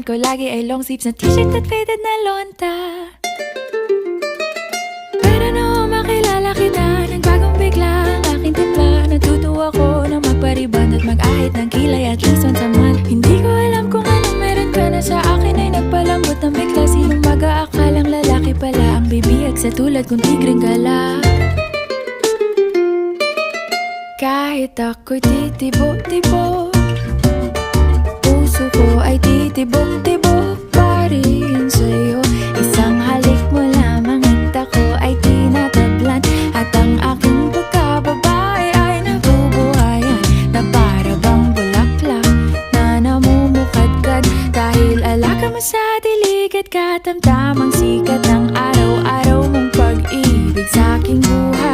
ko lagi ay long sleeves na t-shirt at faded na lonta. Pero noong makilala kita, nagbagong bigla ang aking timpla. Natutuwa ko na magpariban at mag-ahit ng kilay at least once a month. Hindi ko alam kung anong meron ka na sa akin ay nagpalambot ng bigla. Sinong mag-aakalang lalaki pala ang bibiyag sa tulad kong tigreng gala. Kahit ako'y titibo-tibo, puso ko ay titibok-tibok pa rin sa'yo. Isang halik mo lamang at ako ay tinatablan, at ang aking pagkababae ay nabubuhayan na para bang bulaklak na namumukadkad. Dahil alaga mo sa dilig at katamtamang sikat ng araw-araw mong pag-ibig sa aking buhay.